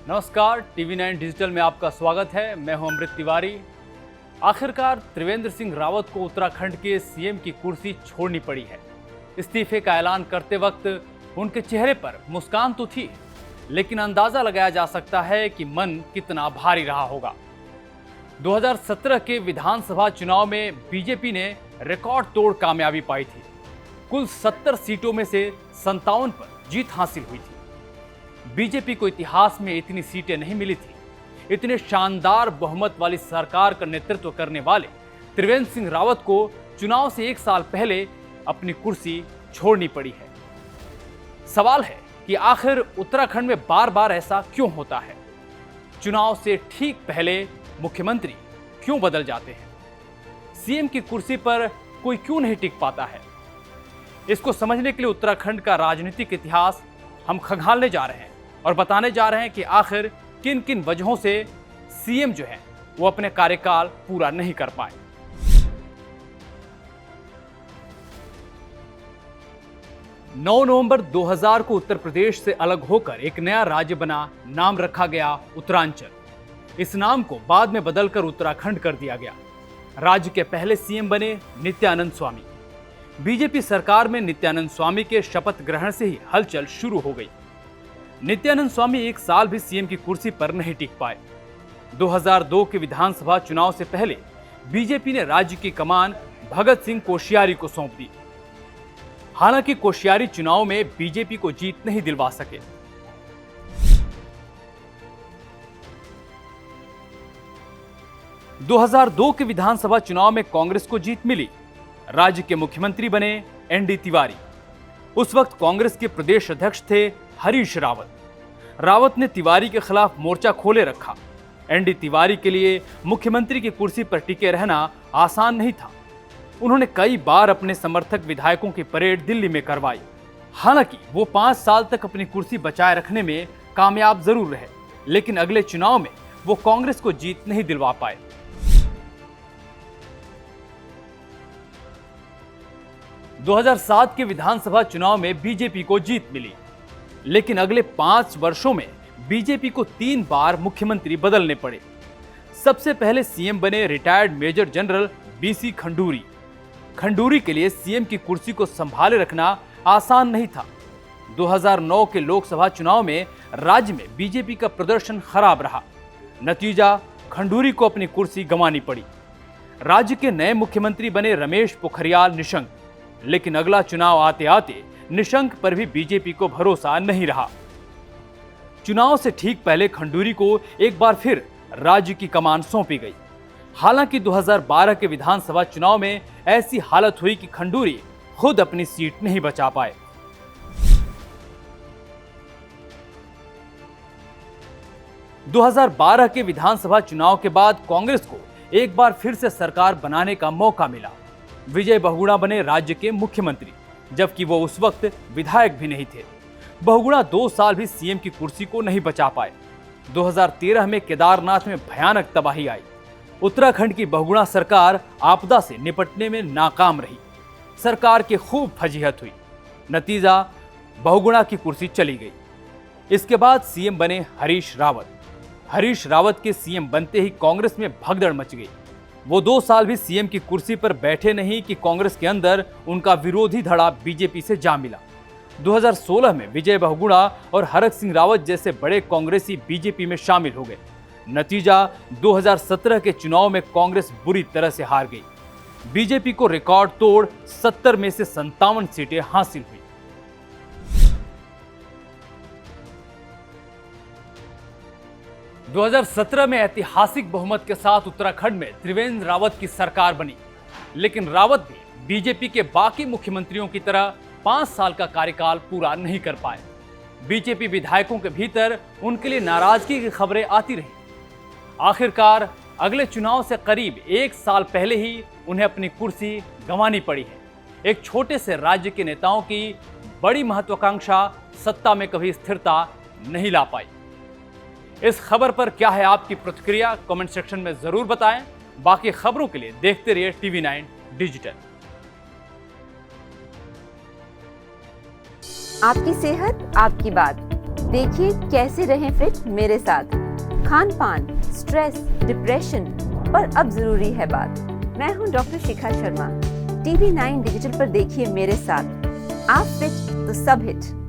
नमस्कार, TV 9 digital में आपका स्वागत है। मैं हूं अमृत तिवारी। आखिरकार त्रिवेंद्र सिंह रावत को उत्तराखंड के सीएम की कुर्सी छोड़नी पड़ी है। इस्तीफे का ऐलान करते वक्त उनके चेहरे पर मुस्कान तो थी, लेकिन अंदाजा लगाया जा सकता है कि मन कितना भारी रहा होगा। 2017 के विधानसभा चुनाव में बीजेपी ने रिकॉर्ड तोड़ कामयाबी पाई थी। कुल 70 सीटों में से 57 पर जीत हासिल हुई थी। बीजेपी को इतिहास में इतनी सीटें नहीं मिली थी। इतने शानदार बहुमत वाली सरकार का नेतृत्व करने वाले त्रिवेंद्र सिंह रावत को चुनाव से 1 साल पहले अपनी कुर्सी छोड़नी पड़ी है। सवाल है कि आखिर उत्तराखंड में बार बार ऐसा क्यों होता है? चुनाव से ठीक पहले मुख्यमंत्री क्यों बदल जाते हैं? सीएम की कुर्सी पर कोई क्यों नहीं टिक पाता है? इसको समझने के लिए उत्तराखंड का राजनीतिक इतिहास हम खंगालने जा रहे हैं और बताने जा रहे हैं कि आखिर किन किन वजहों से सीएम जो है वो अपने कार्यकाल पूरा नहीं कर पाए। नवंबर 2000 को उत्तर प्रदेश से अलग होकर एक नया राज्य बना। नाम रखा गया उत्तरांचल। इस नाम को बाद में बदलकर उत्तराखंड कर दिया गया। राज्य के पहले सीएम बने नित्यानंद स्वामी। बीजेपी सरकार में नित्यानंद स्वामी के शपथ ग्रहण से ही हलचल शुरू हो गई। नित्यानंद स्वामी 1 साल भी सीएम की कुर्सी पर नहीं टिक पाए। 2002 के विधानसभा चुनाव से पहले बीजेपी ने राज्य की कमान भगत सिंह कोश्यारी को सौंप दी। हालांकि कोश्यारी चुनाव में बीजेपी को जीत नहीं दिलवा सके। – 2002 के विधानसभा चुनाव में कांग्रेस को जीत मिली। राज्य के मुख्यमंत्री बने एनडी तिवारी। उस वक्त कांग्रेस के प्रदेश अध्यक्ष थे हरीश रावत। रावत ने तिवारी के खिलाफ मोर्चा खोले रखा। एनडी तिवारी के लिए मुख्यमंत्री की कुर्सी पर टिके रहना आसान नहीं था। उन्होंने कई बार अपने समर्थक विधायकों की परेड दिल्ली में करवाई। हालांकि वो 5 साल तक अपनी कुर्सी बचाए रखने में कामयाब जरूर रहे, लेकिन अगले चुनाव में वो कांग्रेस को जीत नहीं दिलवा पाए। 2007 के विधानसभा चुनाव में बीजेपी को जीत मिली, लेकिन अगले 5 वर्षों में बीजेपी को 3 बार मुख्यमंत्री बदलने पड़े। सबसे पहले सीएम बने retired major general BC Khanduri. Khanduri के लिए सीएम की कुर्सी को संभाले रखना आसान नहीं था। 2009 के लोकसभा चुनाव में राज्य में बीजेपी का प्रदर्शन खराब रहा। नतीजा, खंडूरी को अपनी कुर्सी गंवानी पड़ी। राज्य के नए मुख्यमंत्री बने रमेश पोखरियाल निशंक, लेकिन अगला चुनाव आते आते निशंक पर भी बीजेपी को भरोसा नहीं रहा। चुनाव से ठीक पहले खंडूरी को एक बार फिर राज्य की कमान सौंपी गई। हालांकि 2012 के विधानसभा चुनाव में ऐसी हालत हुई कि खंडूरी खुद अपनी सीट नहीं बचा पाए। – 2012 के विधानसभा चुनाव के बाद कांग्रेस को एक बार फिर से सरकार बनाने का मौका मिला। विजय बहुगुणा बने राज्य के मुख्यमंत्री, जबकि वो उस वक्त विधायक भी नहीं थे। बहुगुणा 2 साल भी सीएम की कुर्सी को नहीं बचा पाए। 2013 में केदारनाथ में भयानक तबाही आई। उत्तराखंड की बहुगुणा सरकार आपदा से निपटने में नाकाम रही। सरकार की खूब फजीहत हुई। नतीजा, बहुगुणा की कुर्सी चली गई। इसके बाद सीएम बने हरीश रावत। हरीश रावत के सीएम बनते ही कांग्रेस में भगदड़ मच गई। वो 2 साल भी सीएम की कुर्सी पर बैठे नहीं कि कांग्रेस के अंदर उनका विरोधी धड़ा बीजेपी से जा मिला। 2016 में विजय बहुगुणा और हरक सिंह रावत जैसे बड़े कांग्रेसी बीजेपी में शामिल हो गए। नतीजा, 2017 के चुनाव में कांग्रेस बुरी तरह से हार गई। बीजेपी को रिकॉर्ड तोड़ 70 में से 57 सीटें हासिल हुई। – 2017 में ऐतिहासिक बहुमत के साथ उत्तराखंड में त्रिवेंद्र रावत की सरकार बनी, लेकिन रावत भी बीजेपी के बाकी मुख्यमंत्रियों की तरह 5 साल का कार्यकाल पूरा नहीं कर पाए। बीजेपी विधायकों के भीतर उनके लिए नाराजगी की खबरें आती रही। आखिरकार अगले चुनाव से करीब 1 साल पहले ही उन्हें अपनी कुर्सी गंवानी पड़ी है। एक छोटे से राज्य के नेताओं की बड़ी महत्वाकांक्षा सत्ता में कभी स्थिरता नहीं ला पाई। इस खबर पर क्या है आपकी प्रतिक्रिया? कमेंट सेक्शन में जरूर बताएं। बाकी खबरों के लिए देखते रहिए टीवी 9 डिजिटल। आपकी सेहत आपकी बात। देखिए कैसे रहें फिट मेरे साथ। खान पान, स्ट्रेस, डिप्रेशन पर अब जरूरी है बात। मैं हूं doctor Shikha Sharma. TV9 digital पर देखिए मेरे साथ। आप फिट तो सब हिट।